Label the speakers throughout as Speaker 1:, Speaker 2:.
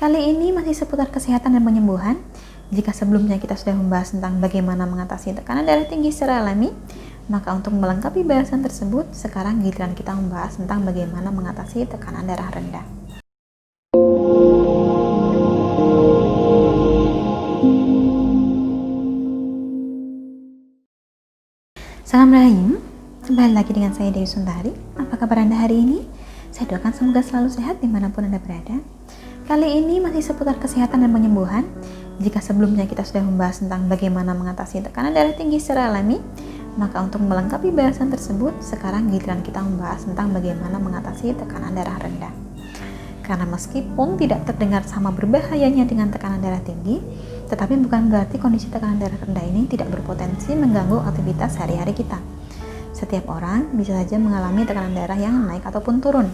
Speaker 1: Kali ini masih seputar kesehatan dan penyembuhan. Jika sebelumnya kita sudah membahas tentang bagaimana mengatasi tekanan darah tinggi secara alami, maka untuk melengkapi bahasan tersebut, sekarang giliran kita membahas tentang bagaimana mengatasi tekanan darah rendah. Salam Rahim, kembali lagi dengan saya Dewi Sundari. Apa kabar Anda hari ini? Saya doakan semoga selalu sehat dimanapun Anda berada. Kali ini masih seputar kesehatan dan penyembuhan. Jika sebelumnya kita sudah membahas tentang bagaimana mengatasi tekanan darah tinggi secara alami, maka untuk melengkapi bahasan tersebut, sekarang giliran kita membahas tentang bagaimana mengatasi tekanan darah rendah. Karena meskipun tidak terdengar sama berbahayanya dengan tekanan darah tinggi, tetapi bukan berarti kondisi tekanan darah rendah ini tidak berpotensi mengganggu aktivitas sehari-hari kita. Setiap orang bisa saja mengalami tekanan darah yang naik ataupun turun.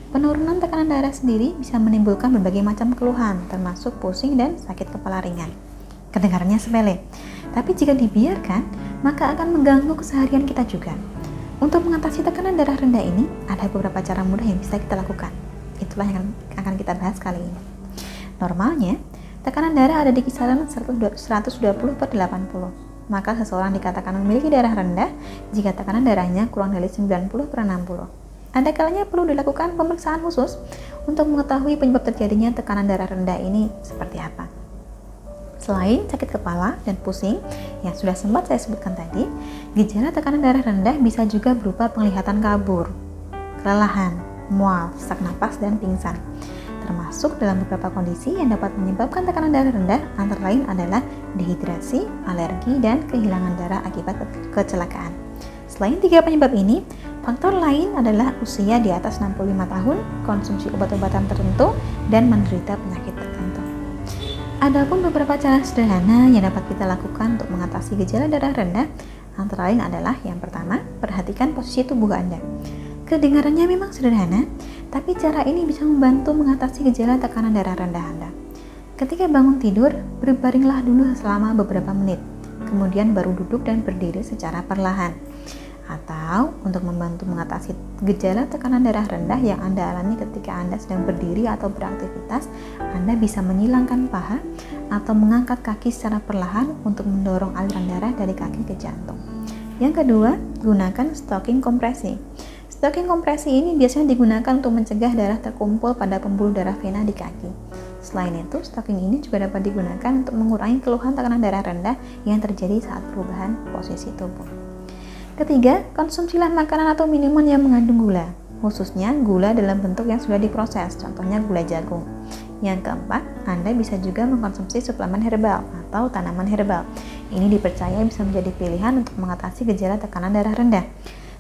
Speaker 1: Penurunan tekanan darah sendiri bisa menimbulkan berbagai macam keluhan, termasuk pusing dan sakit kepala ringan. Kedengarannya sepele, tapi jika dibiarkan, maka akan mengganggu keseharian kita juga. Untuk mengatasi tekanan darah rendah ini, ada beberapa cara mudah yang bisa kita lakukan. Itulah yang akan kita bahas kali ini. Normalnya, tekanan darah ada di kisaran 120/80. Maka seseorang dikatakan memiliki darah rendah jika tekanan darahnya kurang dari 90/60. Ada kalanya perlu dilakukan pemeriksaan khusus untuk mengetahui penyebab terjadinya tekanan darah rendah ini seperti apa. Selain sakit kepala dan pusing yang sudah sempat saya sebutkan tadi, gejala tekanan darah rendah bisa juga berupa penglihatan kabur, kelelahan, mual, sesak napas, dan pingsan. Termasuk dalam beberapa kondisi yang dapat menyebabkan tekanan darah rendah antara lain adalah dehidrasi, alergi, dan kehilangan darah akibat kecelakaan. Selain tiga penyebab ini, faktor lain adalah usia di atas 65 tahun, konsumsi obat-obatan tertentu, dan menderita penyakit tertentu. Adapun beberapa cara sederhana yang dapat kita lakukan untuk mengatasi gejala darah rendah, antara lain adalah yang pertama, perhatikan posisi tubuh Anda. Kedengarannya memang sederhana, tapi cara ini bisa membantu mengatasi gejala tekanan darah rendah Anda. Ketika bangun tidur, berbaringlah dulu selama beberapa menit, kemudian baru duduk dan berdiri secara perlahan. Atau untuk membantu mengatasi gejala tekanan darah rendah yang Anda alami ketika Anda sedang berdiri atau beraktivitas, Anda bisa menyilangkan paha atau mengangkat kaki secara perlahan untuk mendorong aliran darah dari kaki ke jantung. Yang kedua, gunakan stocking kompresi. Stocking kompresi ini biasanya digunakan untuk mencegah darah terkumpul pada pembuluh darah vena di kaki. Selain itu, stocking ini juga dapat digunakan untuk mengurangi keluhan tekanan darah rendah yang terjadi saat perubahan posisi tubuh. Ketiga, konsumsilah makanan atau minuman yang mengandung gula, khususnya gula dalam bentuk yang sudah diproses, contohnya gula jagung. Yang keempat, Anda bisa juga mengkonsumsi suplemen herbal atau tanaman herbal. Ini dipercaya bisa menjadi pilihan untuk mengatasi gejala tekanan darah rendah.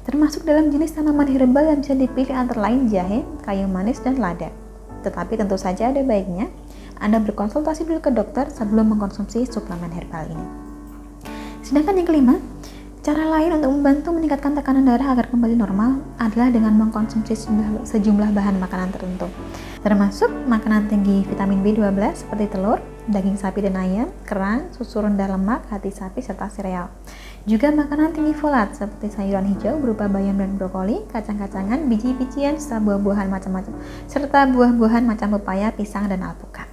Speaker 1: Termasuk dalam jenis tanaman herbal yang bisa dipilih antara lain jahe, kayu manis, dan lada. Tetapi tentu saja ada baiknya Anda berkonsultasi dulu ke dokter sebelum mengkonsumsi suplemen herbal ini. Sedangkan yang kelima, cara lain untuk membantu meningkatkan tekanan darah agar kembali normal adalah dengan mengkonsumsi sejumlah bahan makanan tertentu, termasuk makanan tinggi vitamin B12 seperti telur, daging sapi dan ayam, kerang, susu rendah lemak, hati sapi, serta sereal. Juga makanan tinggi folat seperti sayuran hijau berupa bayam dan brokoli, kacang-kacangan, biji-bijian, serta buah-buahan macam-macam, serta buah-buahan macam pepaya, pisang, dan alpukat.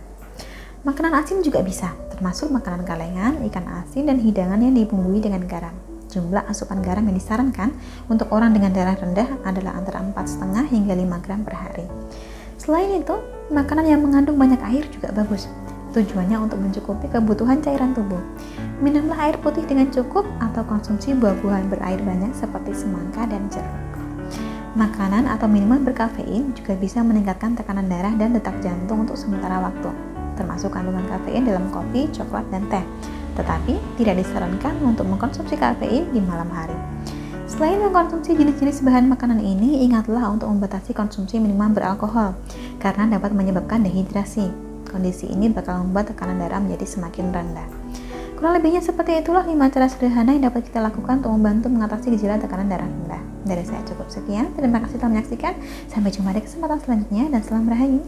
Speaker 1: Makanan asin juga bisa, termasuk makanan kalengan, ikan asin, dan hidangan yang dibumbui dengan garam. Jumlah asupan garam yang disarankan untuk orang dengan darah rendah adalah antara 4,5 hingga 5 gram per hari. Selain itu, makanan yang mengandung banyak air juga bagus. Tujuannya untuk mencukupi kebutuhan cairan tubuh. Minumlah air putih dengan cukup atau konsumsi buah-buahan berair banyak seperti semangka dan jeruk. Makanan atau minuman berkafein juga bisa meningkatkan tekanan darah dan detak jantung untuk sementara waktu, termasuk kandungan kafein dalam kopi, coklat, dan teh. Tetapi tidak disarankan untuk mengkonsumsi kafein di malam hari. Selain mengkonsumsi jenis-jenis bahan makanan ini, ingatlah untuk membatasi konsumsi minuman beralkohol karena dapat menyebabkan dehidrasi. Kondisi ini bakal membuat tekanan darah menjadi semakin rendah. Kurang lebihnya seperti itulah 5 cara sederhana yang dapat kita lakukan untuk membantu mengatasi gejala tekanan darah rendah. Dari saya cukup sekian, terima kasih telah menyaksikan. Sampai jumpa di kesempatan selanjutnya dan salam rahayu.